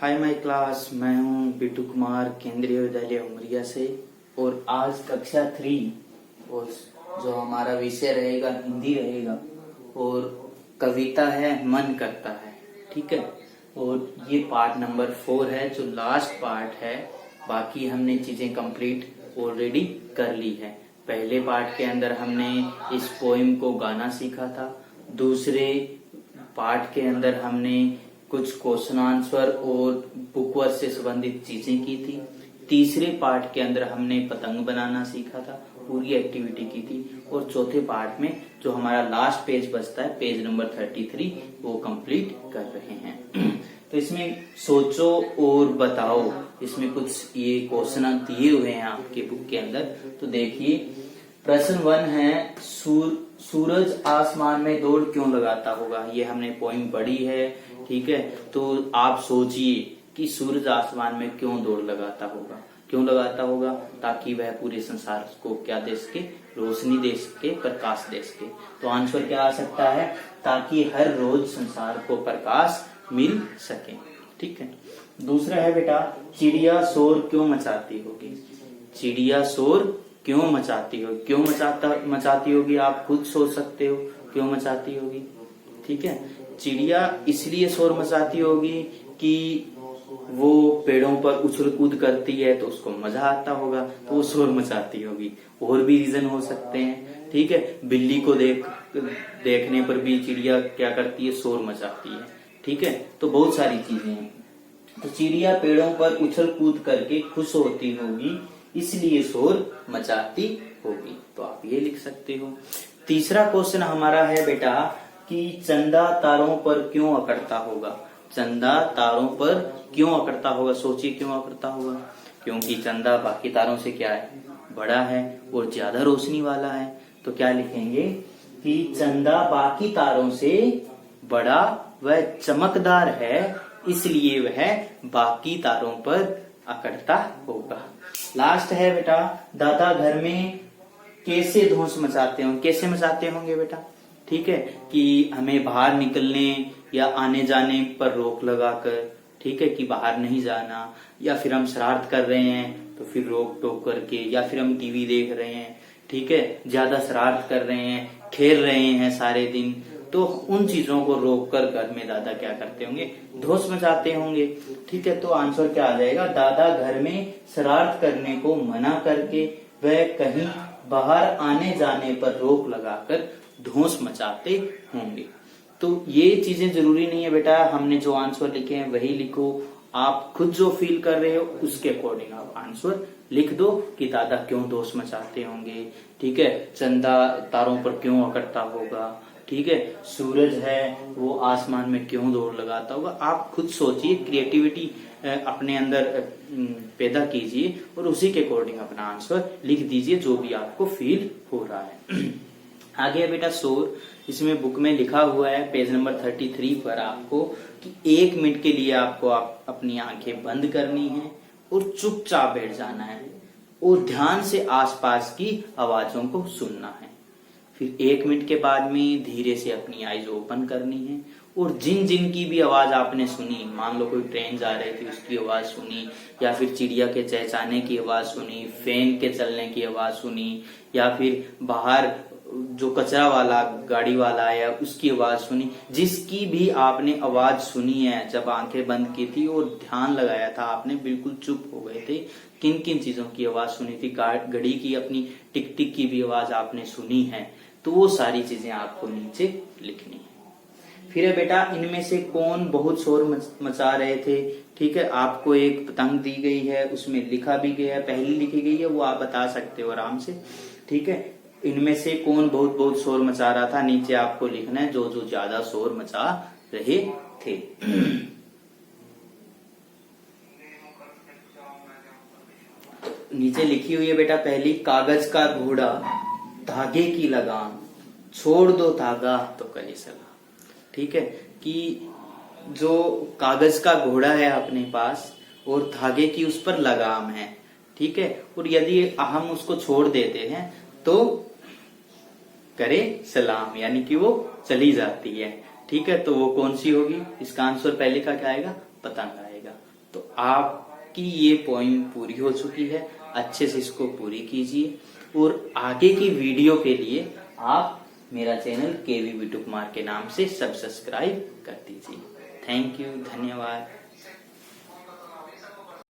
Hi my class, मैं हूं बिट्टू कुमार, केंद्रीय विद्यालय उमरिया से। और आज कक्षा 3 और जो हमारा विषय रहेगा हिंदी रहेगा और कविता है मन करता है। ठीक है, और ये पार्ट नंबर 4 है जो लास्ट पार्ट है। बाकी हमने चीजें कंप्लीट ऑलरेडी कर ली है। पहले पार्ट के अंदर हमने इस पोएम को गाना सीखा था। दूसरे पार्ट के अंदर हमने कुछ क्वेश्चन आंसर और बुक वर्क से संबंधित चीजें की थी। तीसरे पार्ट के अंदर हमने पतंग बनाना सीखा था, पूरी एक्टिविटी की थी। और चौथे पार्ट में जो हमारा लास्ट पेज बचता है, पेज नंबर 33, वो कंप्लीट कर रहे हैं। तो इसमें सोचो और बताओ, इसमें कुछ ये क्वेश्चन दिए हुए हैं आपके बुक के अंदर। तो देखिए, प्रश्न 1 है, सूरज आसमान में दौड़ क्यों लगाता होगा। ये हमने पोइम पढ़ी है। ठीक है, तो आप सोचिए कि सूरज आसमान में क्यों दौड़ लगाता होगा। क्यों लगाता होगा? ताकि वह पूरे संसार को क्या दे सके, रोशनी दे सके, प्रकाश दे सके। तो आंसर क्या आ सकता है? ताकि हर रोज संसार को प्रकाश मिल सके। ठीक है। दूसरा है बेटा, चिड़िया शोर क्यों मचाती होगी। चिड़िया शोर क्यों मचाती होगी? क्यों मचाती होगी आप खुद सोच सकते हो क्यों मचाती होगी। ठीक है, चिड़िया इसलिए शोर मचाती होगी कि वो पेड़ों पर उछल कूद करती है तो उसको मजा आता होगा, तो वो शोर मचाती होगी। और भी रीजन हो सकते हैं। ठीक है, बिल्ली को देखने पर भी चिड़िया क्या करती है, शोर मचाती है। ठीक है, तो बहुत सारी चीजें हैं। तो चिड़िया पेड़ों पर उछल कूद करके खुश होती होगी, इसलिए शोर मचाती होगी। तो आप ये लिख सकते हो। तीसरा क्वेश्चन हमारा है बेटा कि चंदा तारों पर क्यों अकड़ता होगा। चंदा तारों पर क्यों अकड़ता होगा? सोचिए क्यों अकड़ता होगा। क्योंकि चंदा बाकी तारों से क्या है, बड़ा है और ज्यादा रोशनी वाला है। तो क्या लिखेंगे कि चंदा बाकी तारों से बड़ा व चमकदार है, इसलिए वह बाकी तारों पर अकड़ता होगा। लास्ट है बेटा, दादा घर में कैसे धौंस मचाते होंगे। कैसे मचाते होंगे बेटा? ठीक है, कि हमें बाहर निकलने या आने जाने पर रोक लगाकर, ठीक है, कि बाहर नहीं जाना, या फिर हम शरारत कर रहे हैं तो फिर रोक टोक करके, या फिर हम टीवी देख रहे हैं, ठीक है, ज्यादा शरारत कर रहे हैं, खेल रहे हैं सारे दिन, तो उन चीजों को रोककर घर में दादा क्या करते होंगे, धौंस मचाते होंगे। ठीक है, तो आंसर क्या आ जाएगा? दादा घर में शरारत करने को मना करके वह कहीं बाहर आने जाने पर रोक लगाकर धौंस मचाते होंगे। तो ये चीजें जरूरी नहीं है बेटा, हमने जो आंसर लिखे हैं वही लिखो। आप खुद जो फील कर रहे हो उसके अकॉर्डिंग आप आंसर लिख दो कि दादा क्यों धौंस मचाते होंगे। ठीक है, चंदा तारों पर क्यों अकड़ता होगा। ठीक है, सूरज है वो आसमान में क्यों दौड़ लगाता होगा। आप खुद सोचिए, क्रिएटिविटी अपने अंदर पैदा कीजिए और उसी के अकॉर्डिंग अपना आंसर लिख दीजिए जो भी आपको फील हो रहा है। आगे है बेटा शोर। इसमें बुक में लिखा हुआ है पेज नंबर 33 पर आपको कि 1 मिनट के लिए आपको अपनी आंखें बंद करनी है और चुपचाप बैठ जाना है और ध्यान से आसपास की आवाजों को सुनना है। फिर 1 मिनट के बाद में धीरे से अपनी आईज ओपन करनी है और जिन जिन की भी आवाज आपने सुनी, मान लो कोई ट्रेन जा रही थी उसकी आवाज सुनी, या फिर चिड़िया के चहचहाने की आवाज सुनी, फैन के चलने की आवाज सुनी, या फिर बाहर जो कचरा वाला गाड़ी वाला आया उसकी आवाज सुनी, जिसकी भी आपने आवाज सुनी है जब आंखें बंद की थी और ध्यान लगाया था आपने, बिल्कुल चुप हो गए थे, किन किन चीजों की आवाज सुनी थी, घड़ी की अपनी टिक टिक की भी आवाज आपने सुनी है, तो वो सारी चीजें आपको नीचे लिखनी है। फिर है बेटा, इनमें से कौन बहुत शोर मचा रहे थे। ठीक है, आपको एक पतंग दी गई है, उसमें लिखा भी गया है, पहली लिखी गई है, वो आप बता सकते हो आराम से। ठीक है, इनमें से कौन बहुत बहुत शोर मचा रहा था, नीचे आपको लिखना है जो जो ज्यादा शोर मचा रहे थे। नीचे लिखी हुई है बेटा पहली, कागज का घोड़ा धागे की लगाम, छोड़ दो धागा तो कली सलाम। ठीक है, कि जो कागज का घोड़ा है अपने पास और धागे की उस पर लगाम है, ठीक है, और यदि हम उसको छोड़ देते हैं तो करे सलाम, यानी कि वो चली जाती है। ठीक है, तो वो कौन सी होगी? इसका आंसर पहले का क्या आएगा? पतंग आएगा। तो आपकी ये पोइम पूरी हो चुकी है, अच्छे से इसको पूरी कीजिए और आगे की वीडियो के लिए आप मेरा चैनल केवी बिट्टू कुमार के नाम से सब्सक्राइब कर दीजिए। थैंक यू, धन्यवाद।